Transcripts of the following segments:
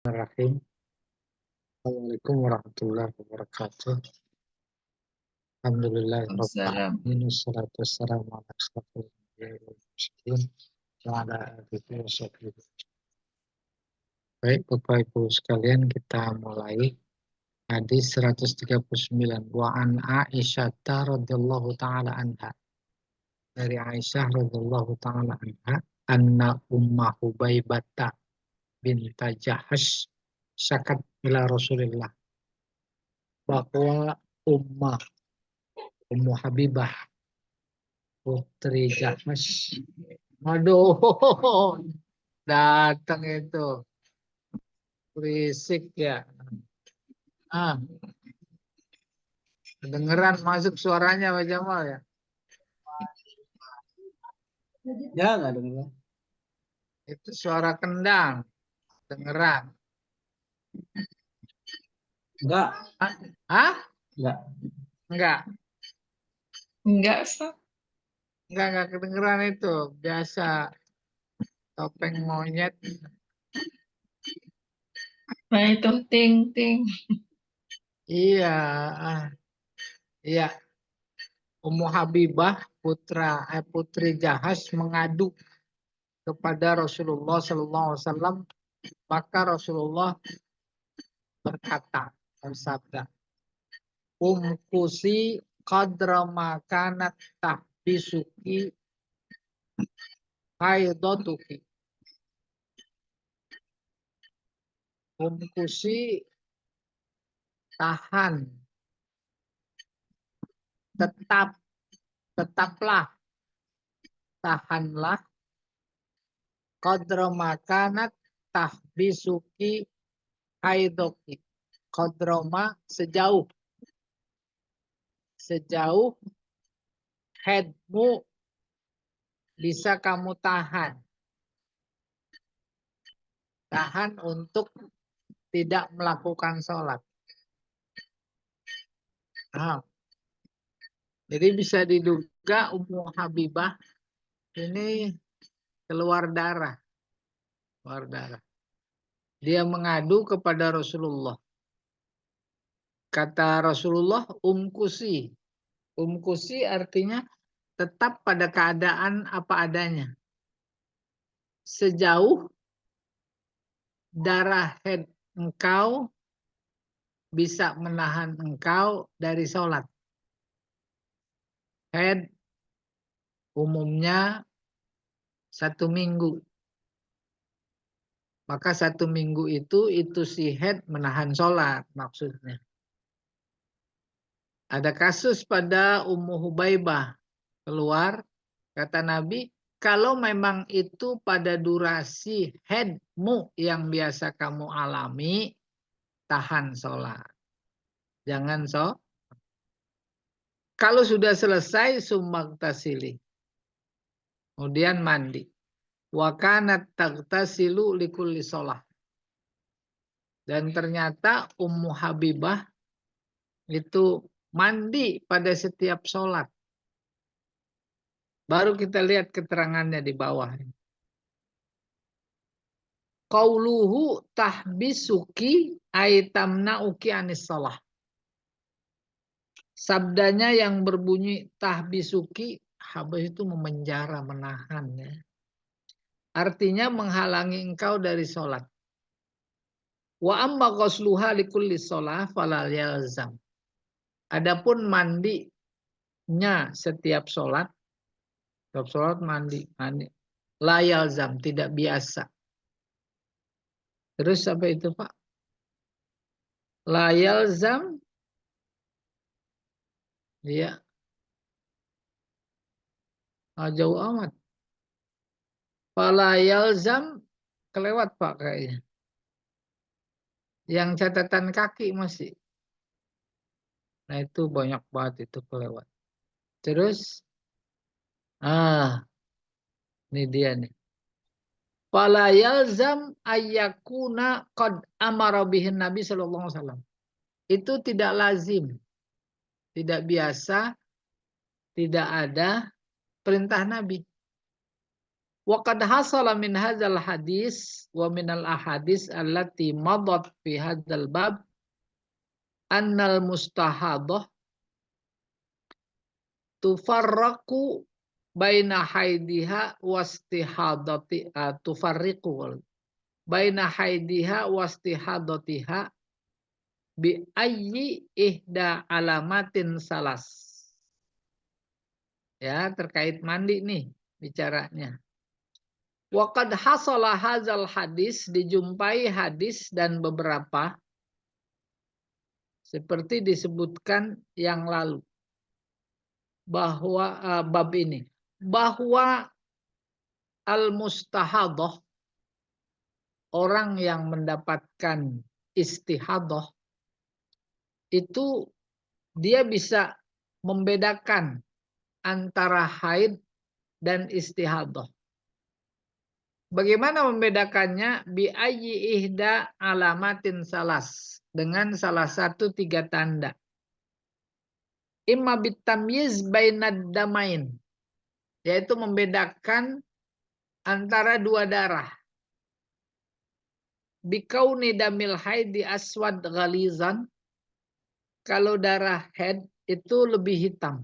Bismillahirrahmanirrahim. Assalamualaikum warahmatullahi wabarakatuh. Waalaikumsalam. Alhamdulillahirrahmanirrahim. Wassalatu wassalamu ala asyrofil anbiya'i wal mursalin wa ala alihi wa sahbihi. Baik, Bapak Ibu sekalian, kita mulai hadis 139. Wa an Aisyah radhiyallahu taala anha. Dari Aisyah radhiyallahu taala anha, anna Ummah Hubaibata binta Jahash syakat ila Rasulillah, bahwa Ummu Habibah putri Jahmas. Aduh, datang itu berisik ya. Ah, kedengeran masuk suaranya Pak Jamal ya. Ya, nggak dengar. Itu suara kendang, dengeran. Enggak. Hah? Enggak. Enggak. Enggak, Pak. Enggak kedengeran itu. Biasa topeng monyet. Nah, itu ting-ting. Iya, iya. Ummu Habibah putri Jahas mengadu kepada Rasulullah SAW, maka Rasulullah bersabda, umkusi qadra makanat tahbisuki haidatuki. Umkusi, tahan, tetaplah, tahanlah, qadra makanat tahbisuki haidatuki. Qadroma, sejauh headmu bisa kamu tahan untuk tidak melakukan sholat. Nah, jadi bisa diduga Ummu Habibah ini keluar darah. Dia mengadu kepada Rasulullah. Kata Rasulullah, umkusi. Umkusi artinya tetap pada keadaan apa adanya. Sejauh darah head engkau bisa menahan engkau dari sholat. Head umumnya 1 minggu. Maka 1 minggu itu si head menahan sholat maksudnya. Ada kasus pada Ummu Hubaibah keluar, kata Nabi, kalau memang itu pada durasi headmu yang biasa kamu alami, tahan sholat. Jangan sholat. Kalau sudah selesai, sumbang tasili. Kemudian mandi. Wa kanat tagtasilu likulli sholat. Dan ternyata Ummu Habibah itu mandi pada setiap sholat. Baru kita lihat keterangannya di bawah. Qauluhu tahbisuki aitamnauki anis shalah. Sabdanya yang berbunyi tahbisuki, habis itu memenjara, menahan. Ya. Artinya menghalangi engkau dari sholat. Wa amma ghusluha likulli shalah falal yalzam. Adapun mandinya setiap sholat mandi. La yalzam, tidak biasa. Terus apa itu Pak? La yalzam, ya, jauh amat. Fala yalzam, kelewat Pak kayaknya. Yang catatan kaki masih. Nah itu banyak banget itu kelewat. Terus, ini dia nih. Fala yalzam ayyakuna qad amara bihin Nabi sallallahu alaihi wasallam. Itu tidak lazim, tidak biasa, tidak ada perintah Nabi. Wa qad hasala min hadzal hadis wa min al ahadis allati madat fi hadzal bab annal mustahadah tufarraqu baina haidiha wastihadati tufarriqu baina haidiha wastihadatiha bi ayyi ihda alamatin salas. Ya, terkait mandi nih bicaranya. Wa qad hasala hadzal hadis, dijumpai hadis dan beberapa seperti disebutkan yang lalu bahwa bab ini bahwa al-mustahadah, orang yang mendapatkan istihadah itu dia bisa membedakan antara haid dan istihadah. Bagaimana membedakannya? Bi ayyi ihda alamatin salas, dengan salah satu 3 tanda. Imma bitamyiz bainad damain, yaitu membedakan antara 2 darah. Bikauni damil haidi aswad ghalizan, kalau darah haid itu lebih hitam.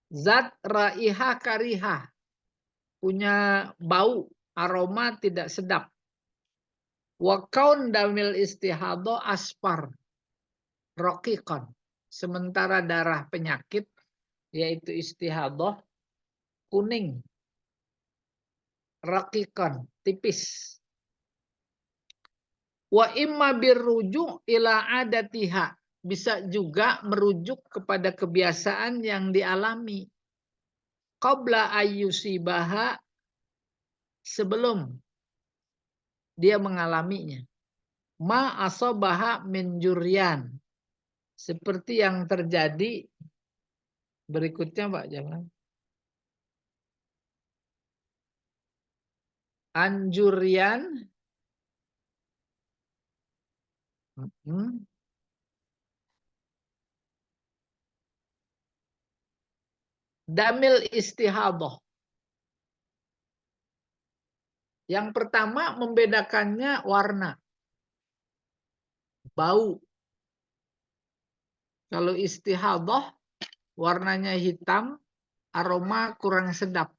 Zat raihah karihah, punya bau, aroma tidak sedap. Wa kaun damil istihadah asfar raqiqan, sementara darah penyakit yaitu istihadah kuning, raqiqan, tipis. Wa imma birruju' ila adatiha, bisa juga merujuk kepada kebiasaan yang dialami. Qabla ayyusibaha, sebelum dia mengalaminya. Ma asabaha min juryan, seperti yang terjadi berikutnya, Pak, jangan. Anjurian damil istihadah. Yang pertama membedakannya warna, bau. Kalau istihadah warnanya hitam, aroma kurang sedap.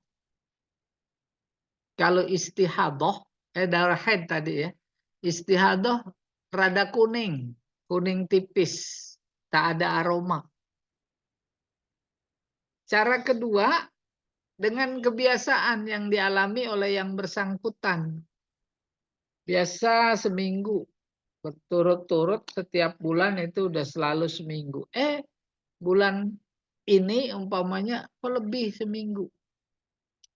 Kalau istihadah, darah haid tadi ya, istihadah rada kuning, kuning tipis, tak ada aroma. Cara kedua, dengan kebiasaan yang dialami oleh yang bersangkutan. Biasa seminggu, berturut-turut setiap bulan itu udah selalu seminggu. Bulan ini umpamanya lebih seminggu.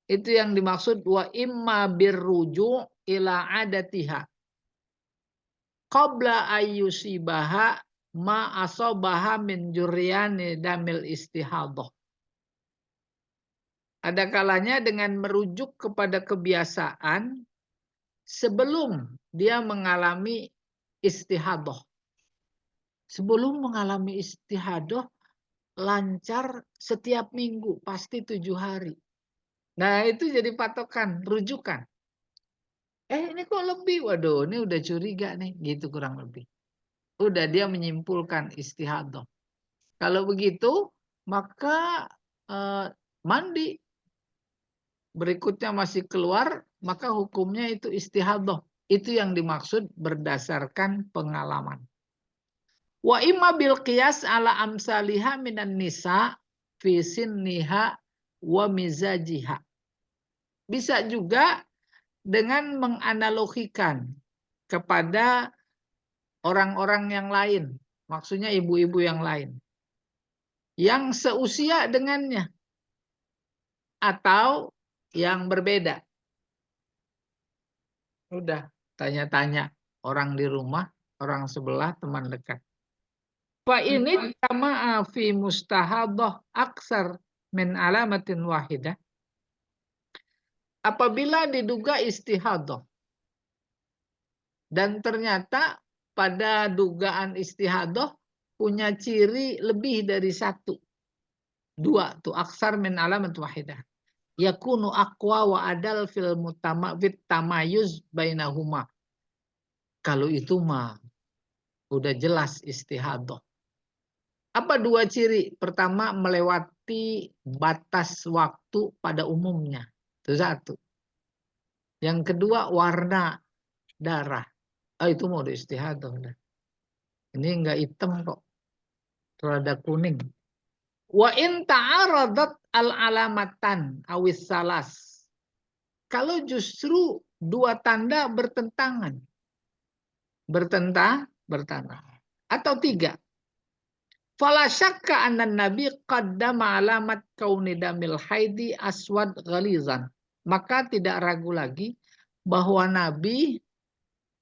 Itu yang dimaksud wa imma birruju' ila adatiha qabla ayyusibaha ma asabaha min juryani damil istihadah. Ada kalanya dengan merujuk kepada kebiasaan sebelum dia mengalami istihadah. Sebelum mengalami istihadah lancar setiap minggu, pasti 7 hari. Nah, itu jadi patokan, rujukan. Ini kok lebih? Waduh, ini udah curiga nih, gitu kurang lebih. Udah dia menyimpulkan istihadah. Kalau begitu, maka mandi. Berikutnya masih keluar, maka hukumnya itu istihadah. Itu yang dimaksud berdasarkan pengalaman. Wa imma bil qiyas ala amsaliha minan nisa fi sinniha wa mizajiha. Bisa juga dengan menganalogikan kepada orang-orang yang lain, maksudnya ibu-ibu yang lain, yang seusia dengannya atau yang berbeda. Udah tanya-tanya orang di rumah, orang sebelah, teman dekat. Fa ini jama'a fi mustahadah aksar min alamatin wahidah. Apabila diduga istihadah dan ternyata pada dugaan istihadah punya ciri lebih dari 1, 2 tuh aksar min alamat wahidah. yakunu aqwa wa adal fil fit tamayuz bainahuma. Kalau itu mah udah jelas istihadah. Apa dua ciri? Pertama, melewati batas waktu pada umumnya. Itu satu. Yang kedua, warna darah. Itu mau istihadah. Ini enggak hitam kok. Rada kuning. Wa in ta'aradat al-alamatan awis salas. Kalau justru dua tanda bertentangan. Bertentangan. Atau tiga. Fala syakka anna nabi qaddama alamat kauni damil haidi aswad ghalizan. Maka tidak ragu lagi bahwa Nabi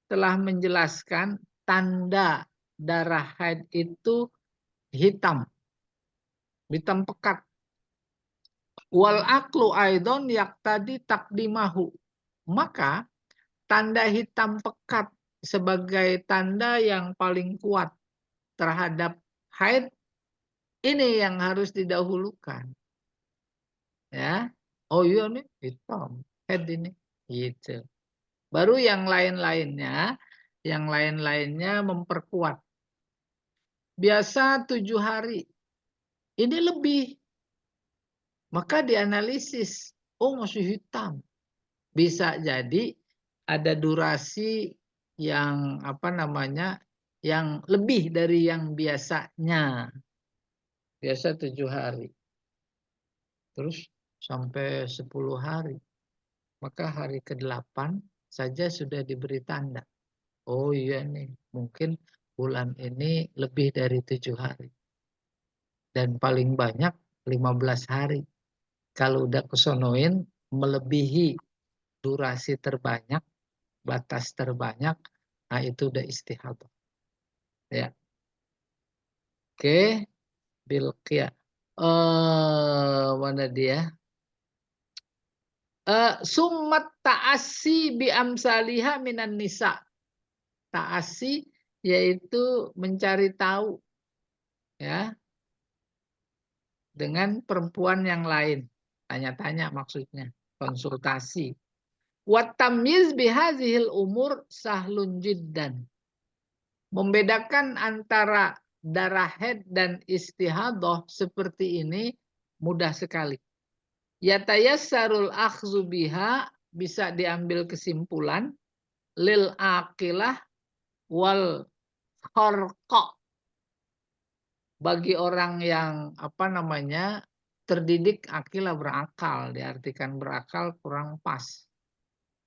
telah menjelaskan tanda darah haid itu hitam. Hitam pekat. Wal aklu aidon yaktadi takdimahu. Maka tanda hitam pekat sebagai tanda yang paling kuat terhadap haid ini yang harus didahulukan. Ya. Oh iya nih hitam haid ini gitu. Baru yang lain-lainnya memperkuat. Biasa 7 hari. Ini lebih. Maka dianalisis, oh masih hitam. Bisa jadi ada durasi yang yang lebih dari yang biasanya. Biasa 7 hari. Terus sampai 10 hari. Maka hari ke-8 saja sudah diberi tanda. Oh iya nih, mungkin bulan ini lebih dari 7 hari. Dan paling banyak 15 hari. Kalau udah kesonoin melebihi durasi terbanyak, batas terbanyak, nah itu udah istihadah. Ya. Oke, bilqiyah. Mana dia? Summat ta'assi bi amsaliha minan nisa. Ta'assi yaitu mencari tahu ya dengan perempuan yang lain. Tanya-tanya maksudnya, konsultasi. Wa tamyiz bihazihil umur sahlun jiddan. Membedakan antara darah haid dan istihadah seperti ini mudah sekali. Yatayassarul akhzu biha, bisa diambil kesimpulan lil aqilah wal kharqa, bagi orang yang terdidik, aqilah berakal, diartikan berakal kurang pas.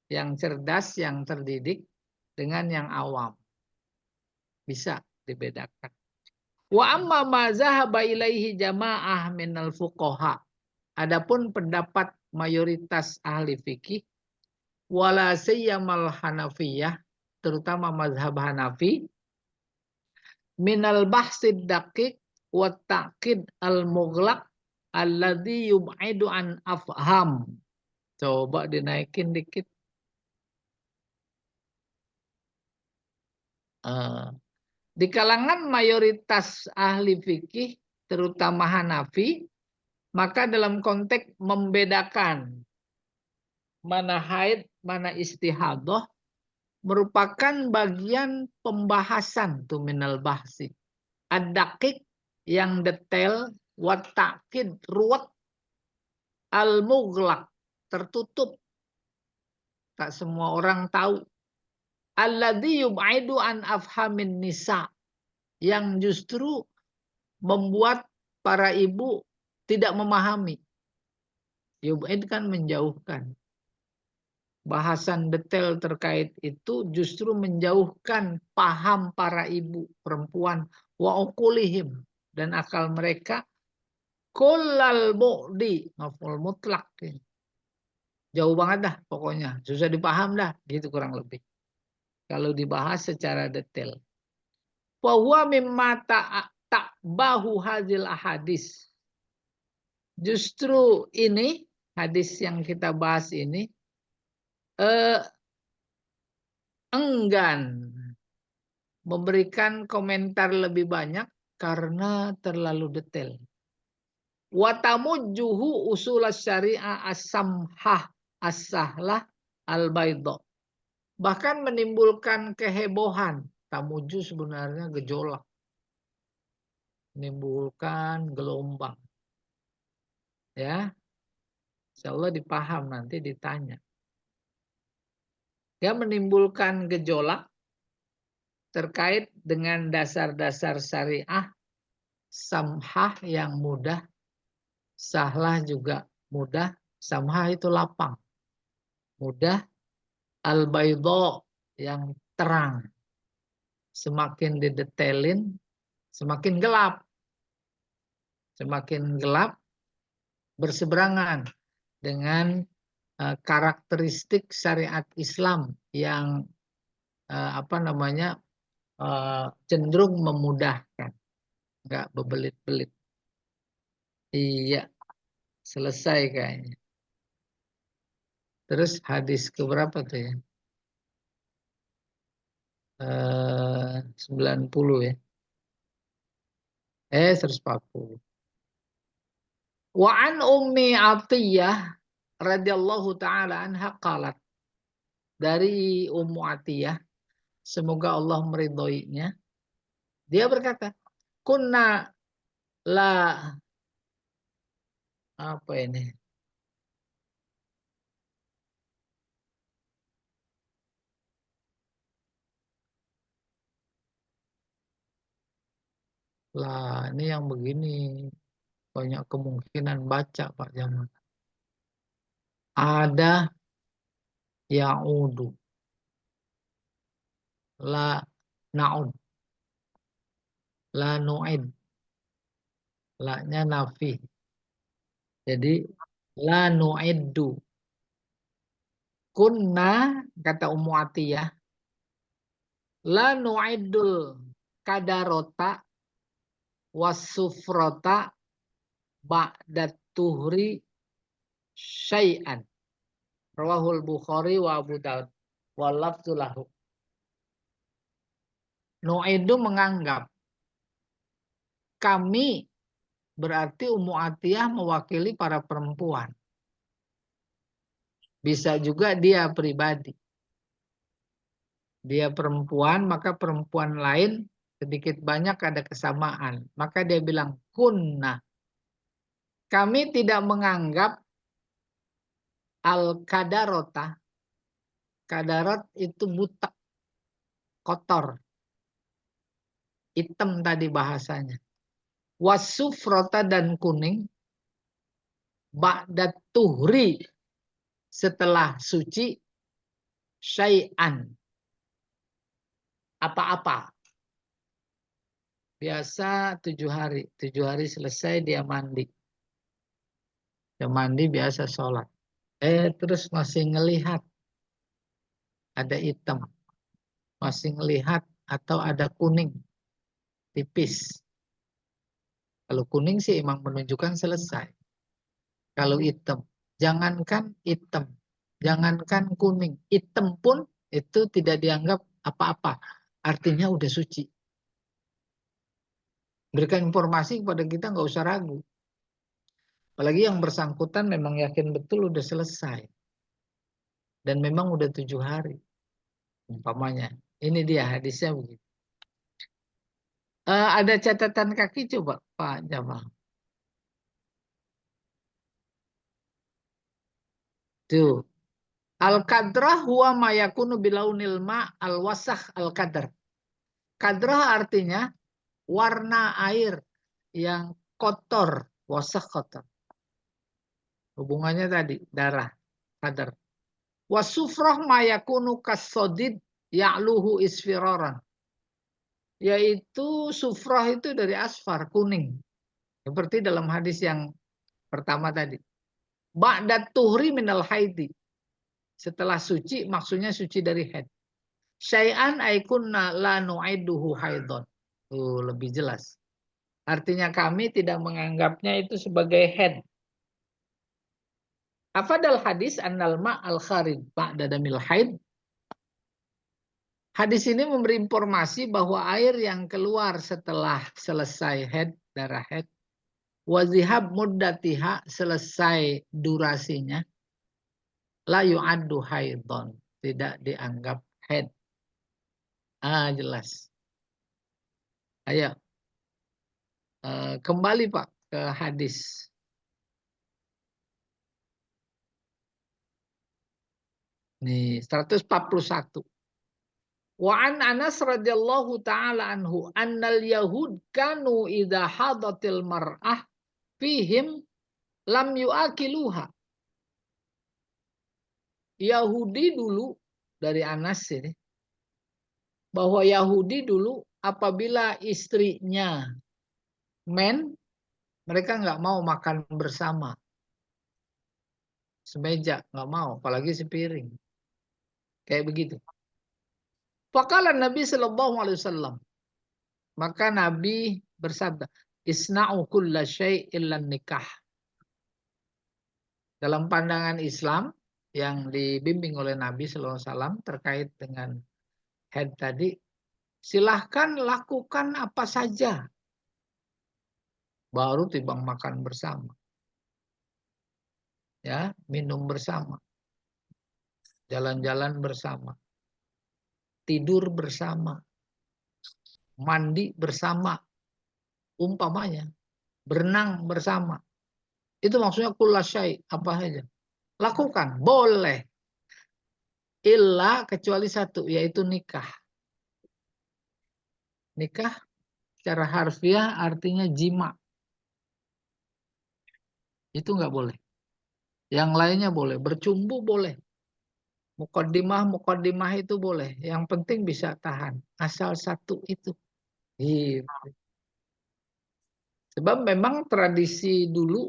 Yang cerdas, yang terdidik dengan yang awam. Bisa dibedakan. Wa amma ma zahaba ilaihi jamaah minal fuqaha. Adapun pendapat mayoritas ahli fikih, wala sayyamal Hanafiyah, terutama mazhab Hanafi, minal bahsid daqiq wa ta'qid al-mughlaq alladhi yub'idu an afham. Coba dinaikin dikit. Di kalangan mayoritas ahli fikih, terutama Hanafi, maka dalam konteks membedakan mana haid, mana istihadah, merupakan bagian pembahasan tuh minal bahsi. Ad-daqiq yang detail, wa ta'qid ruwet, al-mughlaq tertutup. Tak semua orang tahu. Alladzi yub'idu an afhamin nisa, yang justru membuat para ibu tidak memahami. Yub'id kan menjauhkan. Bahasan detail terkait itu justru menjauhkan paham para ibu perempuan wa uqulihim, dan akal mereka kullal bu'di, maf'ul mutlak. Jauh banget dah pokoknya, susah dipaham dah, gitu kurang lebih. Kalau dibahas secara detail. Wa huwa mimma ta'bahu hadil ahadis. Justru ini, hadis yang kita bahas ini, enggan memberikan komentar lebih banyak karena terlalu detail. Wa tamujjuhu usul syariah as-samhah as-sahlah al-baydha. Bahkan menimbulkan kehebohan. Tamuju sebenarnya gejolak. Menimbulkan gelombang. Ya. Insyaallah dipaham nanti ditanya. Dia menimbulkan gejolak terkait dengan dasar-dasar syariah, samhah yang mudah, sahlah juga mudah, samhah itu lapang, mudah, al-baydha yang terang. Semakin didetailin, semakin gelap. Semakin gelap berseberangan dengan karakteristik syariat Islam yang cenderung memudahkan, nggak bebelit-belit. Iya, selesai kayaknya. Terus hadis keberapa tuh ya? 90 ya. 140. Wa an Ummi Atiyah radhiyallahu taala anha qalat. Dari Ummu Atiyah, semoga Allah meridhoinya, dia berkata, kunna la apa ini? Lah, ini yang begini banyak kemungkinan baca Pak Jamal. Ada ya'udu, la na'ud, la nu'id, la-nya nafi. Jadi la nu'iddu. Kunna, kata Ummu Atiyah, la nu'iddul kadarota wasufrota ba'dat tuhri syai'an. Rawahul Bukhari wa Abu Daud. Walafzu lahu. Nu'iddu menganggap. Kami berarti Ummu Atiyah mewakili para perempuan. Bisa juga dia pribadi. Dia perempuan, maka perempuan lain sedikit banyak ada kesamaan. Maka dia bilang, kunna. Kami tidak menganggap al-kadarota. Kadarot itu butak, kotor. Hitam tadi bahasanya. Wasufrota dan kuning. Ba'dat tuhri. Setelah suci. Syai'an. Apa-apa. Biasa 7 hari. 7 hari selesai dia mandi. Dia mandi biasa sholat. Terus masih ngelihat. Ada hitam. Masih ngelihat atau ada kuning. Tipis. Kalau kuning sih emang menunjukkan selesai. Kalau hitam. Jangankan hitam. Jangankan kuning. Hitam pun itu tidak dianggap apa-apa. Artinya udah suci. Berikan informasi kepada kita nggak usah ragu. Apalagi yang bersangkutan memang yakin betul udah selesai. Dan memang udah 7 hari. Umpamanya. Ini dia hadisnya begitu. Ada catatan kaki coba Pak Jamal. Tuh. Al-kadrah huwa ma yakunu bilaunil ma al-wasakh al-kadr. Kadrah artinya warna air yang kotor, wasakh kotor. Hubungannya tadi darah, kadar. Wasufrah ma yakunu kasodid ya'luhu isfiraran. Yaitu sufrah itu dari asfar, kuning. Seperti dalam hadis yang pertama tadi. Ba'dat tuhri minal haidi. Setelah suci, maksudnya suci dari haid. Syai'an aikunna la nu'iduhu haidon. Lebih jelas. Artinya kami tidak menganggapnya itu sebagai haid. Afadal hadis annal ma' al-kharij ba'da damil haid. Hadis ini memberi informasi bahwa air yang keluar setelah selesai haid, darah haid, Wazihab muddatiha, selesai durasinya, la yu'addu haidon, tidak dianggap haid. Jelas. Ayo, kembali Pak ke hadis. Nih, 141. Wa an Anas radhiyallahu taala anhu annal yahud kanu idza hadatil mar'ah fihim lam yuakiluha. Yahudi dulu, dari Anas ini, bahwa Yahudi dulu apabila istrinya mereka nggak mau makan bersama. Semeja, nggak mau, apalagi sepiring. Kayak begitu. Faqala Nabi sallallahu alaihi wasallam. Maka Nabi bersabda, "Isna'u kulla syai' illa nikah." Dalam pandangan Islam yang dibimbing oleh Nabi sallallahu alaihi wasallam terkait dengan haid tadi, silahkan lakukan apa saja. Baru timbang makan bersama. Ya, minum bersama. Jalan-jalan bersama. Tidur bersama. Mandi bersama. Umpamanya berenang bersama. Itu maksudnya kulla syai', apa saja. Lakukan, boleh. Illa, kecuali satu, yaitu nikah. Nikah secara harfiah artinya jima. Itu nggak boleh. Yang lainnya boleh. Bercumbu boleh. Mukaddimah itu boleh. Yang penting bisa tahan. Asal satu itu. Gitu. Sebab memang tradisi dulu,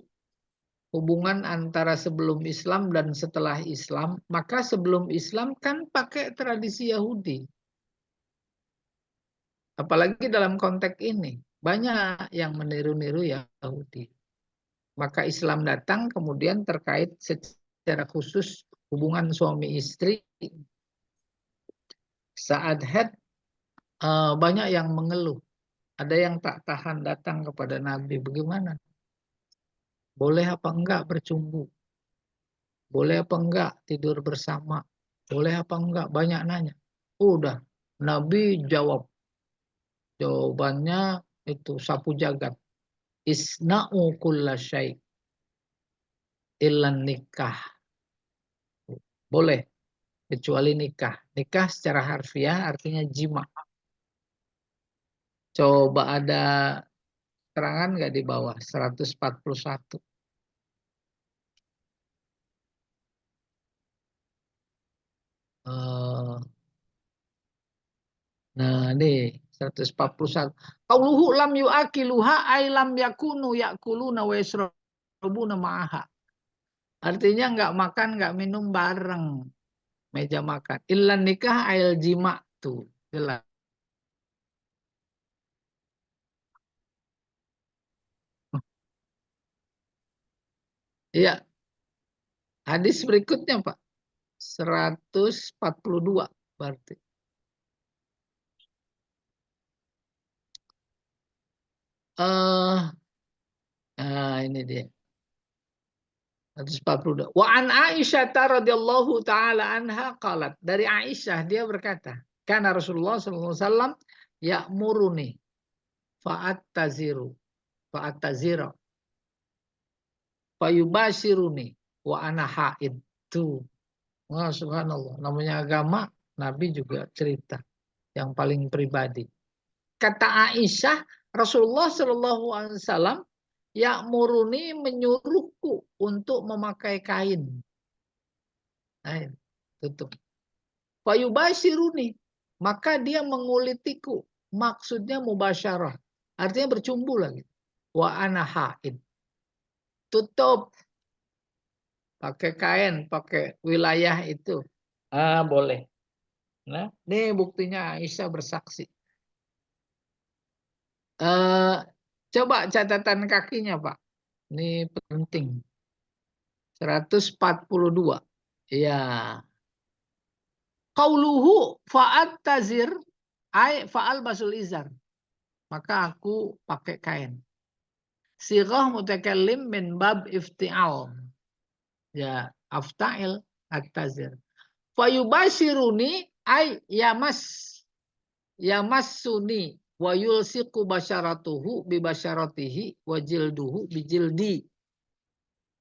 hubungan antara sebelum Islam dan setelah Islam, maka sebelum Islam kan pakai tradisi Yahudi. Apalagi dalam konteks ini, banyak yang meniru-niru Yahudi. Maka Islam datang kemudian terkait secara khusus hubungan suami istri. Saat haid banyak yang mengeluh. Ada yang tak tahan datang kepada Nabi. Bagaimana? Boleh apa enggak bercumbu? Boleh apa enggak tidur bersama? Boleh apa enggak? Banyak nanya. Udah, Nabi jawab. Jawabannya itu sapu jagat. Isna'u kulla syai' illan nikah. Boleh, kecuali nikah. Nikah secara harfiah artinya jima. Coba ada terangan nggak di bawah 141? Nah, ini 141. Qauluhu lam yu'akiluha ay lam yakunu ya'kuluna wa yashrabuna ma'aha. Artinya nggak makan, nggak minum bareng meja makan. Illan nikah ayil jima tuh. Jelas. Iya, hadis berikutnya Pak. 142 berarti. Ini dia. 142. Wa an Aisyah radhiyallahu taala anha qalat. Dari Aisyah dia berkata, karena Rasulullah sallallahu alaihi wasallam ya'muruni fa'attaziru fa'attazira fayubashiruni wa ana haid. Tuh. Wah, subhanallah. Namanya agama, Nabi juga cerita yang paling pribadi. Kata Aisyah, Rasulullah sallallahu alaihi wasallam ya'muruni, menyuruhku untuk memakai kain. Nah, tutup. Fayubashiruni, maka dia mengulitiku. Maksudnya mubasyarah. Artinya bercumbu lagi. Wa ana haid. Tutup. Pakai kain, pakai wilayah itu. Boleh. Nah, ini buktinya Aisyah bersaksi. Coba catatan kakinya, Pak. Ini penting. 142. Ya. Qauluhu fa'at tazir ay fa'al basul izar. Maka aku pakai kain. Sighah mutakallim min bab ifti'al. Ya, afta'il at-tazir. Fayubashiruni ay yamassuni wa yulsiqu basyaratuhu bi basyaratihi wa jilduhu bi jildi.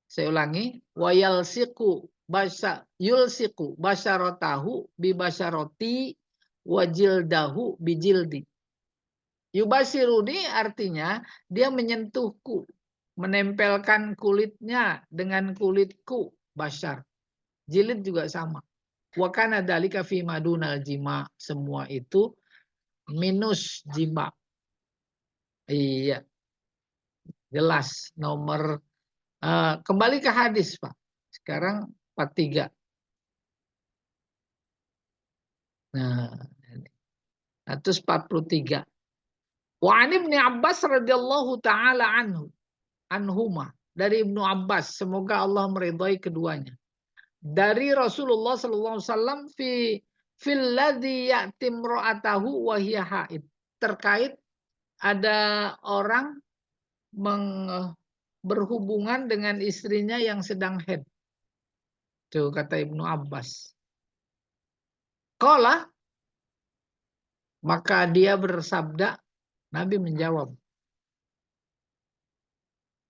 Saya ulangi, wa yulsiqu basyaratahu bi basyarati wa jildahu bi jildi. Yubashiruni artinya dia menyentuhku, menempelkan kulitnya dengan kulitku, basyar. Jilid juga sama. Wa kana dzalika fi madunal jima, semua itu minus jima. Iya. Jelas nomor kembali ke hadis, Pak. Sekarang 43. Nah, 143. Wa an Ibnu Abbas radhiyallahu taala anhuma, dari Ibnu Abbas, semoga Allah meridhai keduanya. Dari Rasulullah sallallahu alaihi wasallam fil ladzi ya'tim ra'atahu wa hiya haid. Terkait ada orang berhubungan dengan istrinya yang sedang haid. Tuh kata Ibnu Abbas. Qala, maka dia bersabda, Nabi menjawab,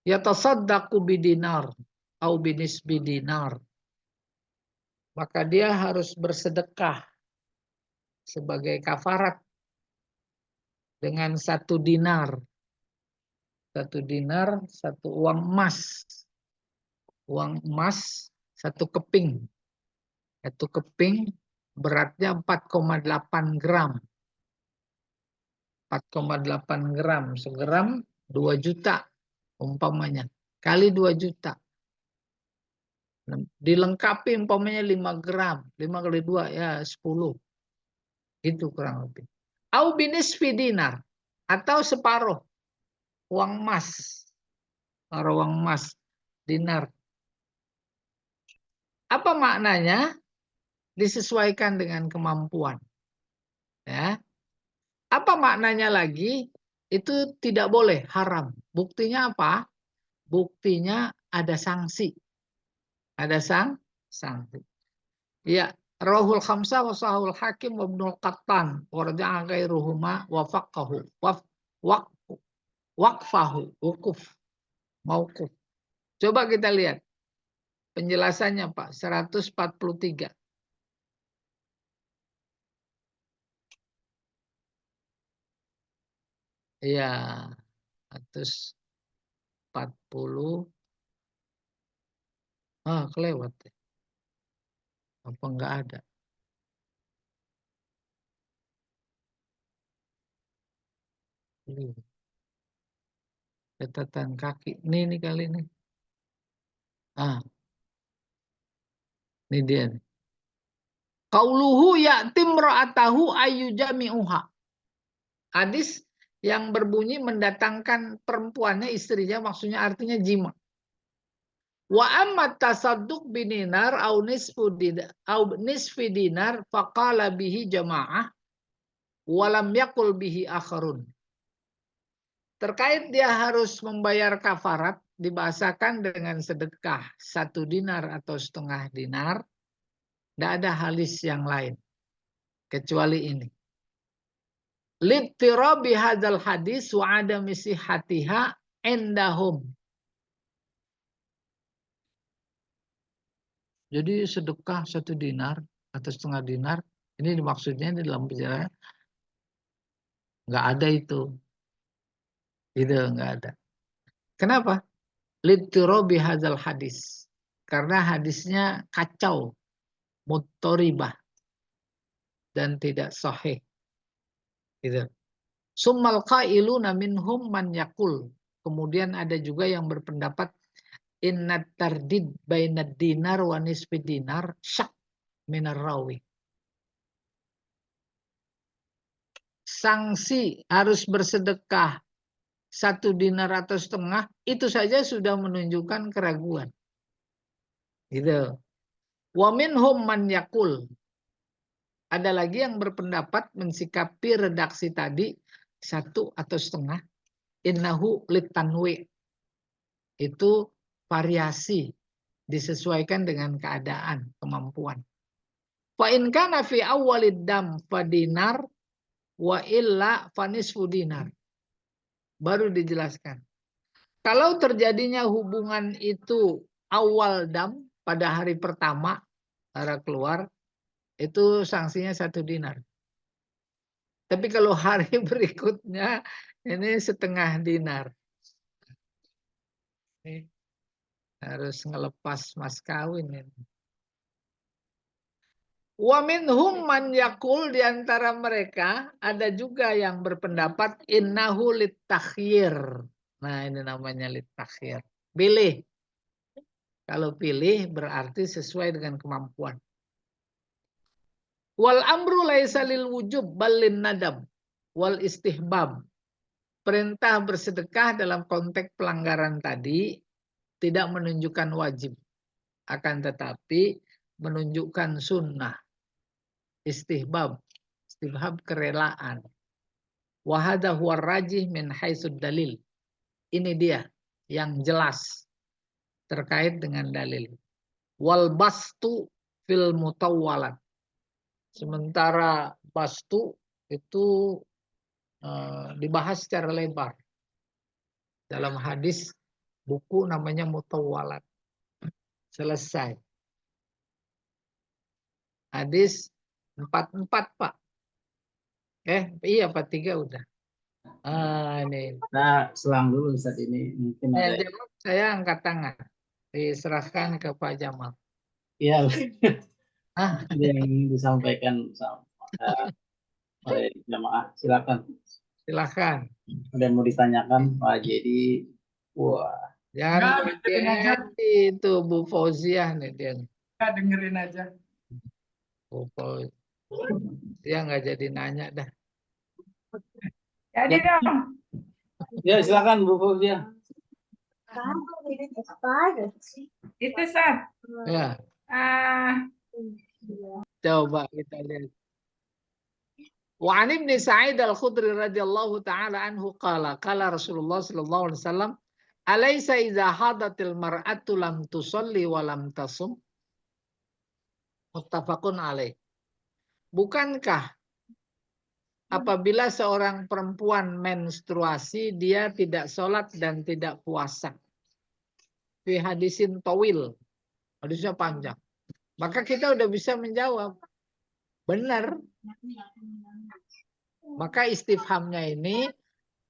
yatasaddaqu bidinar au binisbi dinar. Maka dia harus bersedekah sebagai kafarat dengan 1 dinar. 1 dinar, 1 uang emas. Uang emas 1 keping. 1 keping beratnya 4,8 gram. 4,8 gram. Segram 2 juta umpamanya. Kali 2 juta. Dilengkapi umpamanya 5 gram. 5 kali 2 ya 10. Itu kurang lebih. Au binisfi dinar. Atau separuh uang emas. Separuh uang emas. Dinar. Apa maknanya? Disesuaikan dengan kemampuan. Ya. Apa maknanya lagi? Itu tidak boleh, haram. Buktinya apa? Buktinya ada sanksi. Ada sanksi. Ya, Rawahul Khamsah wa Sahihul Hakim wa Ibnul Qattan wa raja'a ghairuhuma wa faqahu waqfahu wukuf mauquf. Coba kita lihat penjelasannya Pak, 143. Ya, 140. Kelewat. Apa enggak ada? Catatan kaki. Ini kali ini. Ini dia nih. Qauluhu ya'tim ra'atahu ayyujami'uha. Hadis yang berbunyi mendatangkan perempuannya, istrinya, maksudnya artinya jima. Wa amma tasadduq bininar au nisfi dinar faqala bihi jama'ah wa lam yaqul bihi akharun. Terkait dia harus membayar kafarat, dibahasakan dengan sedekah 1 dinar atau setengah dinar. Tidak ada hadis yang lain kecuali ini. Littirabi hadzal hadis wa adami sihhatiha indahum. Jadi sedekah 1 dinar atau setengah dinar, ini maksudnya di dalam perjalanan nggak ada itu. Itu nggak ada. Kenapa? Littirabi hadzal hadis. Karena hadisnya kacau, muttoribah, dan tidak sahih. Gitu. Summal qailuna minhum man yaqul. Kemudian ada juga yang berpendapat innat tardid bainad dinar wa nisfi dinar syak minar rawi. Sanksi harus bersedekah 1 dinar atau setengah, itu saja sudah menunjukkan keraguan. Gitu. Wa minhum man yaqul. Ada lagi yang berpendapat mensikapi redaksi tadi 1 atau setengah. Innahu litanwi. Itu variasi, disesuaikan dengan keadaan, kemampuan. Fa in kana fi awwalid dam fa dinar wa illa fa nisfu dinar. Baru dijelaskan. Kalau terjadinya hubungan itu awal dam pada hari pertama darah keluar, itu sanksinya 1 dinar. Tapi kalau hari berikutnya ini setengah dinar. Ini harus ngelepas mas kawin ini. Wa minhum man yakul, di antara mereka ada juga yang berpendapat innahu litakhyir. Nah, ini namanya litakhyir. Pilih. Kalau pilih berarti sesuai dengan kemampuan. Wal amru laisa lil wujub bal lin nadab wal istihbab. Perintah bersedekah dalam konteks pelanggaran tadi tidak menunjukkan wajib, akan tetapi menunjukkan sunnah. Istihbab kerelaan. Wa hadza huwa rajih min haitsud dalil. Ini dia yang jelas terkait dengan dalil. Wal bastu fil mutawwalat. Sementara bastu itu dibahas secara lebar dalam hadis buku namanya Mutawwalat. Selesai. Hadis 44, Pak. Iya, 43 udah. Ini. Nah, selang dulu saat ini. Mungkin ada. Jawab, saya angkat tangan. Diserahkan ke Pak Jamal. Iya. Ah, Yang disampaikan oleh jamaah. Silakan. silakan. Ada yang mau ditanyakan Pak Jadi? Wah. Jangan itu Bu Fauziah nih dia. Dengerin aja. Bu Fauziah. Dia nggak jadi nanya dah. Jadi dong. Ya, silakan Bu Fauzia. Itu Sat. Ya, coba kita lihat. Wa 'an Ibnu Sa'id Al-Khudri radhiyallahu taala anhu qala Rasulullah sallallahu alaihi wasallam, "Alaysa idza hadatil mar'atu lam tusalli wa lam tasum?" Muttafaqun alaih. Bukankah apabila seorang perempuan menstruasi dia tidak sholat dan tidak puasa? Fi hadisin tawil. Hadisnya panjang. Maka kita udah bisa menjawab. Benar. Maka istifhamnya ini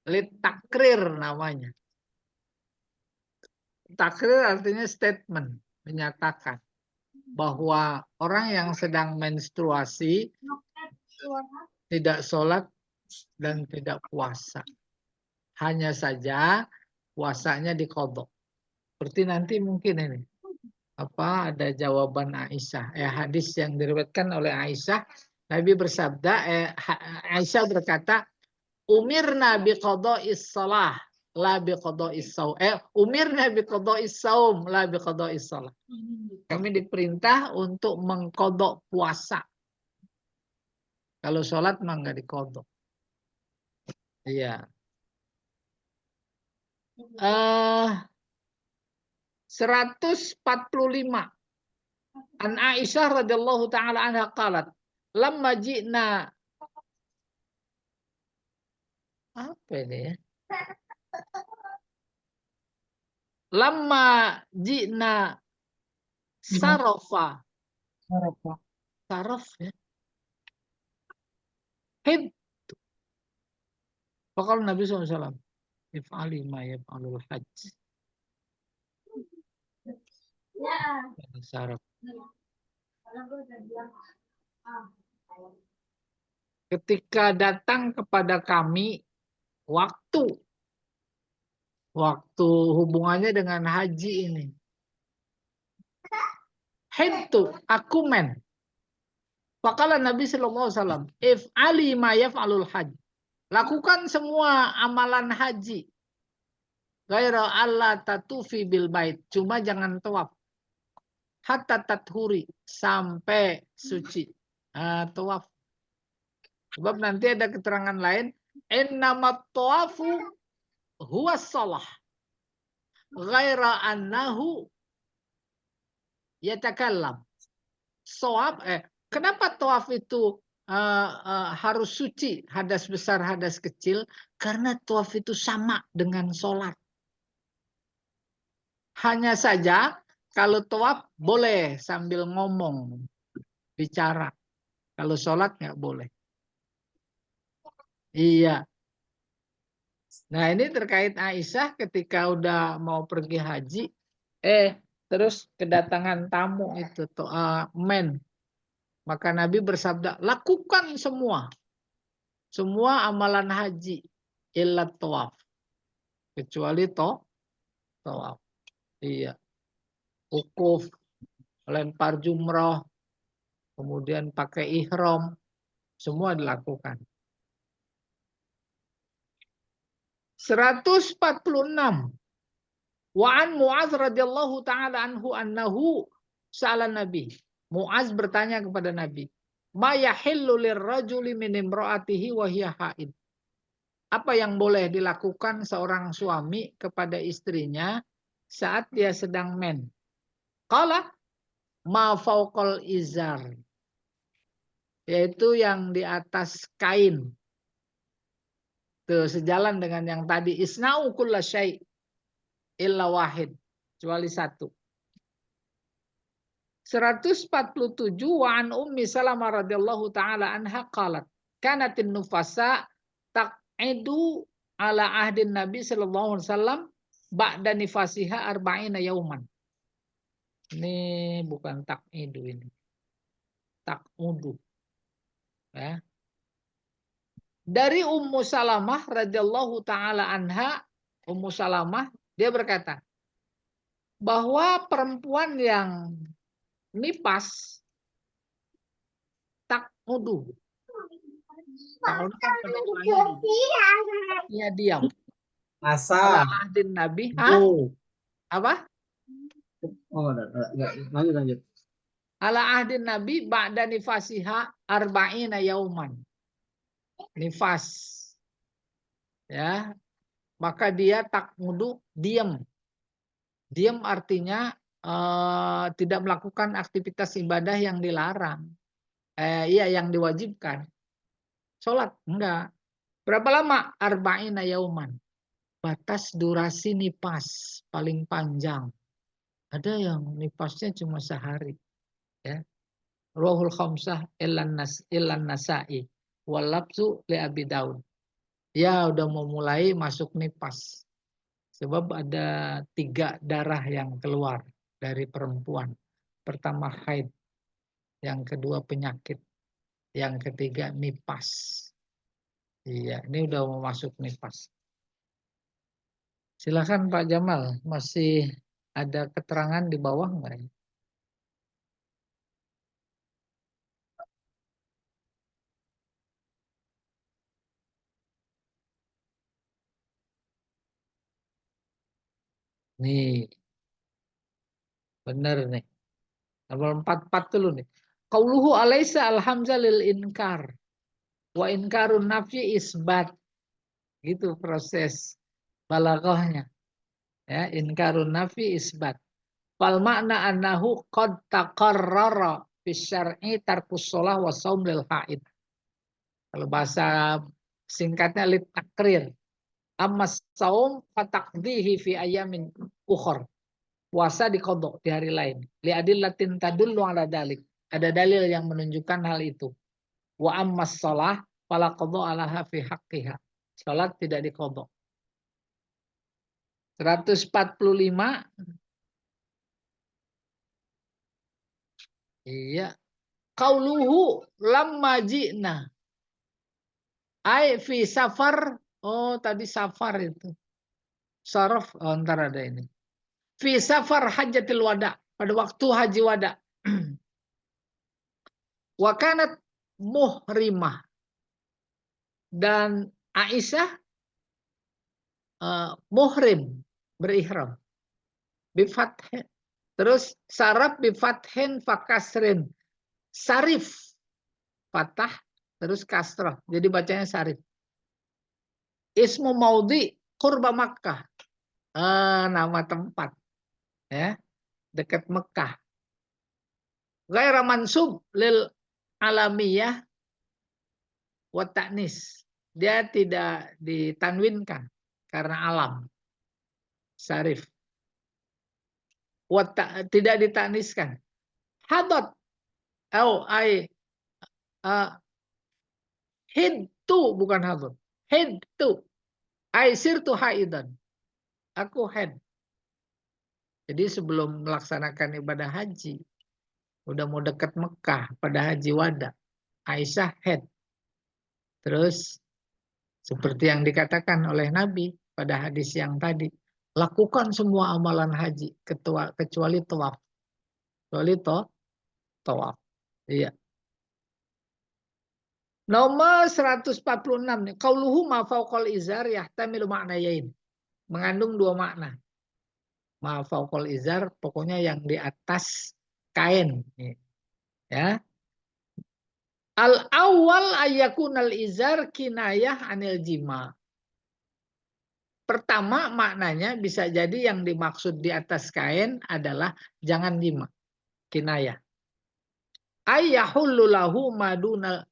litakrir namanya. Takrir artinya statement, menyatakan bahwa orang yang sedang menstruasi tidak sholat dan tidak puasa. Hanya saja puasanya diqadha. Seperti nanti mungkin ini ada jawaban Aisyah. Hadis yang diriwayatkan oleh Aisyah, Nabi bersabda, Aisyah berkata, umirna biqadha'is shalah la biqadha'is shaum. Umirna biqadha'is shaum la biqadha'is shalah. Kami diperintah untuk mengqadha puasa. Kalau sholat mah enggak diqadha. Iya. 145. An Aisyah radhiyallahu taala anha qalat, lamma ji'na, apa ini ya? Lamma ji'na sarafa. Saraf ya. Hib. Faqala Nabi SAW, if'ali ma yaf'alul hajj. Saraf. Ketika datang kepada kami waktu hubungannya dengan haji ini. Hibtu, aku men. Faqala Nabi sallallahu alaihi wasallam, if'ali ma yaf'alul hajj. Lakukan semua amalan haji. Ghaira Allah tatufi bil bait. Cuma jangan tawaf. Hatta tathuri, sampai suci. Tawaf. Sebab nanti ada keterangan lain, innamat tawafu huwa shalah. ghaira annahu yatakallam. Shawab, kenapa tawaf itu harus suci, hadas besar, hadas kecil? Karena tawaf itu sama dengan sholat. Hanya saja kalau tawaf boleh sambil ngomong, bicara. Kalau sholat nggak boleh. Iya. Nah ini terkait Aisyah ketika udah mau pergi haji, terus kedatangan tamu itu, men. Maka Nabi bersabda, lakukan semua amalan haji, illa tawaf. Kecuali tawaf. Iya. Wukuf, lempar jumroh, kemudian pakai ihram, semua dilakukan. 146. Wa an Mu'adz radhiyallahu taala anhu sa'ala Nabi. Mu'adz bertanya kepada Nabi, "Ma yahillu lirrajuli min imra'atihi wa hiya haid?" Apa yang boleh dilakukan seorang suami kepada istrinya saat dia sedang men? Qala ma fauqal izar. Yaitu yang di atas kain. Tuh, sejalan dengan yang tadi, isna'u kulla syai' illa wahid, kecuali satu. 147 wa an Ummi Salamah radhiyallahu taala anha qalat kanatin nufasa taq'idu ala ahdin Nabi sallallahu alaihi wasallam ba'da nifasiha arba'ina yauman. Ini bukan taq'idu, ini taq'udu. Ya. Dari Ummu Salamah radhiyallahu taala anha, Ummu Salamah dia berkata bahwa perempuan yang nipas taq'udu. Taq'udu kan ya diam. Masa. Ala ahdin Nabi. Oh. Apa? Oh, lanjut. Ala ahdin Nabi ba'da nifasiha arba'ina yauman. Nifas. Ya. Maka dia taq'udu, diam. Diam artinya tidak melakukan aktivitas ibadah yang dilarang. Yang diwajibkan. Sholat enggak. Berapa lama? Arba'ina yauman. Batas durasi nipas paling panjang. Ada yang nipasnya cuma sehari. Ya. Rohul khamsah illan nasa'i. Walabzu li Abi Daud. Ya udah mau mulai masuk nipas. Sebab ada 3 darah yang keluar dari perempuan. Pertama haid. Yang kedua penyakit. Yang ketiga nipas. Iya, ini udah mau masuk nipas. Silakan Pak Jamal, masih ada keterangan di bawah enggak ya? Nih, benar nih. Nomor 44 dulu nih. Qauluhu alaisa alhamzah lil inkar. Wa inkarun nafyi isbat. Gitu proses balaghahnya. Ya, inkarun nafyi isbat. Fal makna annahu qad taqarrara fi syar'i tarkus shalah wa shaum lil haid. Kalau bahasa singkatnya lit takrir. Amma saum fataqdihi fi ayamin ukhra. Puasa dikodok di hari lain. Li adillatin tadullu ala dalik. Ada dalil yang menunjukkan hal itu. Wa ammas shalah fala qadha alaha fi haqqiha. Salat tidak dikodok. 145. Iya. Qauluhu lamma ji'na. Ai fi safar. Oh, tadi safar itu. Saraf, ntar ada ini. Fi safar hajatil wada. Pada waktu haji wada. Wa kanat muhrimah. Dan Aisyah muhrim, berihram. Bifathin. Terus saraf bifathin fakasrin. Sarif. Fatah. Terus kasrah. Jadi bacanya sarif. Ismu maudhi qurba Makkah. nama tempat, ya, dekat Mekah. Ghaira mansub lil alamiyah wa ta'nis. Dia tidak ditanwinkan karena alam. Sarif. Tidak ditaniskan. Hadat. Hidtu bukan hadat. Hidtu. Sirtu haidan. Aku head. Jadi sebelum melaksanakan ibadah haji, udah mau dekat Mekah pada haji wada, Aisyah head. Terus seperti yang dikatakan oleh Nabi pada hadis yang tadi, lakukan semua amalan haji kecuali tawaf. Kecuali tawaf. Iya. Nomor 146 nih. Qauluhu ma fauqal izar yahtamilu ma'nayain. Mengandung dua makna. Ma fauqal izar pokoknya yang di atas kain. Ya. Al-awwal ayyakunal izar kinayah anil jima. Pertama maknanya bisa jadi yang dimaksud di atas kain adalah jangan jima. Kinayah. Yahillu lahu madunal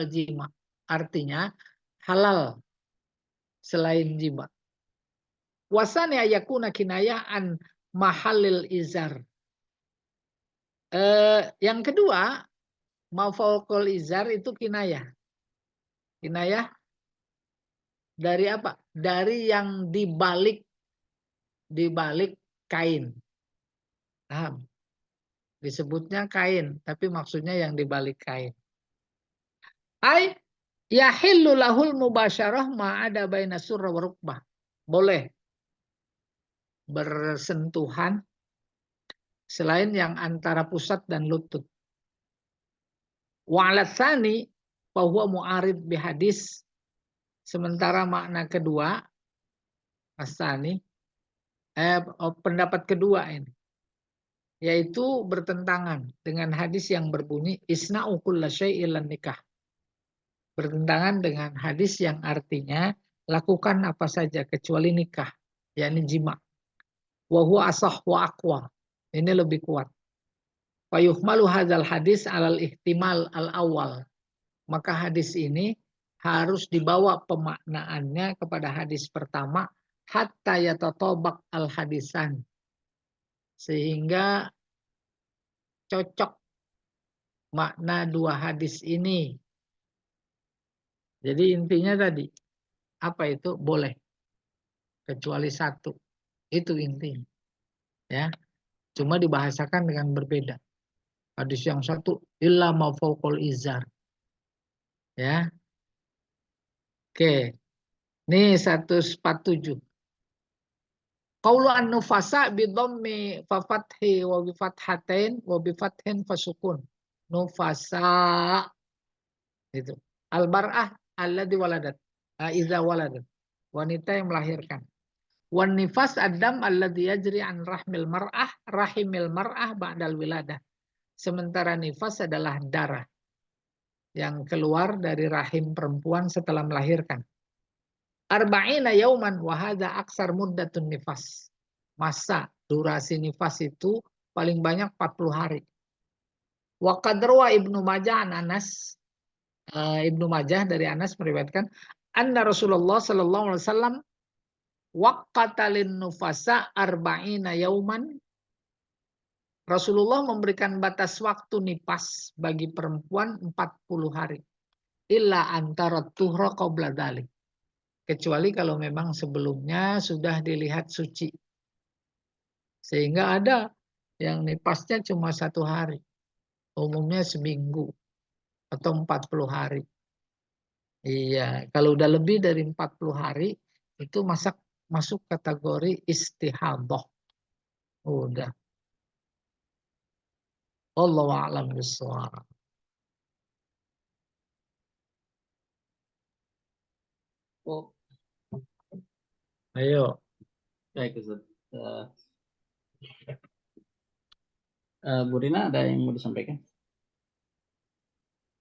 jima. Artinya halal selain jima. Wasani ayakuna kinayah an mahalil izar. Yang kedua, mafauqul izar itu kinayah. Kinayah dari apa? Dari yang dibalik kain. Paham? Disebutnya kain, tapi maksudnya yang dibalik kain. Yahillu lahul mubasyarah ma'ada baina surra wa rukbah. Boleh bersentuhan selain yang antara pusat dan lutut. Wa alatsani bahwa mu'arid bihadis. Sementara makna kedua, asani, pendapat kedua ini, yaitu bertentangan dengan hadis yang berbunyi isna'u kulla syai'in lan nikah. Bertentangan dengan hadis yang artinya lakukan apa saja kecuali nikah, yakni jima. Wa huwa asah wa aqwa. Ini lebih kuat. Fa yuhmalu hadzal hadis alal ihtimal al awal. Maka hadis ini harus dibawa pemaknaannya kepada hadis pertama hatta yatatabaq al hadisan. Sehingga cocok makna dua hadis ini. Jadi intinya tadi, apa itu? Boleh. Kecuali satu. Itu intinya. Ya. Cuma dibahasakan dengan berbeda. Hadis yang satu, illa ma fawqal izar. Ya. Oke. Ini 147. Qaulu an-nufasa bi dhammi fa fathi wa bi fathatain wa bi fathin fasukun. Nufasa. Itu. Al-bar'ah alladzi waladat. Iza waladat. Wanita yang melahirkan. Wan nifas adam alladzi yajri an rahmil mar'ah ba'dal wiladah. Sementara nifas adalah darah yang keluar dari rahim perempuan setelah melahirkan. Arba'ina yauman wa hadza aksar muddatun nifas. Masa durasi nifas itu paling banyak 40 hari. Wa qad rawa Ibnu Majah an Anas. Ibnu Majah dari Anas meriwayatkan anna Rasulullah sallallahu alaihi wasallam waqatalin nufasa arba'ina yauman. Rasulullah memberikan batas waktu nifas bagi perempuan 40 hari. Illa antara tuhra qabla dzalik. Kecuali kalau memang sebelumnya sudah dilihat suci. Sehingga ada yang nifasnya cuma 1 hari. Umumnya seminggu atau 40 hari. Iya, kalau udah lebih dari 40 hari itu masuk kategori istihadah. Udah. Wallahu a'lam bishawab. Oh, Ayo. baik Ustaz. Bu Rina ada yang mau disampaikan?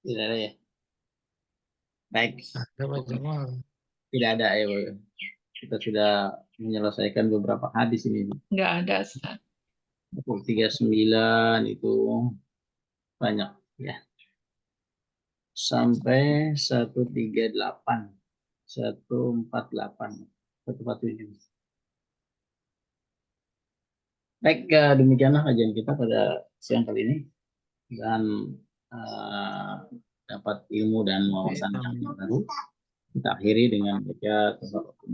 Tidak ada ya? Baik. Ada Pak Jamal. Tidak ada ya Bu. kita sudah menyelesaikan beberapa hadis ini. Nggak ada, Ustaz. 39 itu banyak ya. Sampai 138, 148, 147. Baik, demikianlah kajian kita pada siang kali ini dan dapat ilmu dan wawasan yang baru. Kita akhiri dengan baca tafakur.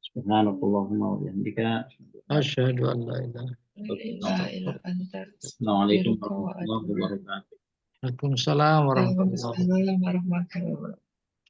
Subhanallahumma wa bihamdika. Asyhadu an la ilaha La ilaha illa anta. Assalamualaikum Astaghfiruka wa warahmatullahi atubu ilaik. wabarakatuh. Waalaikumsalam warahmatullahi wabarakatuh. Waalaikumsalam warahmatullahi wabarakatuh.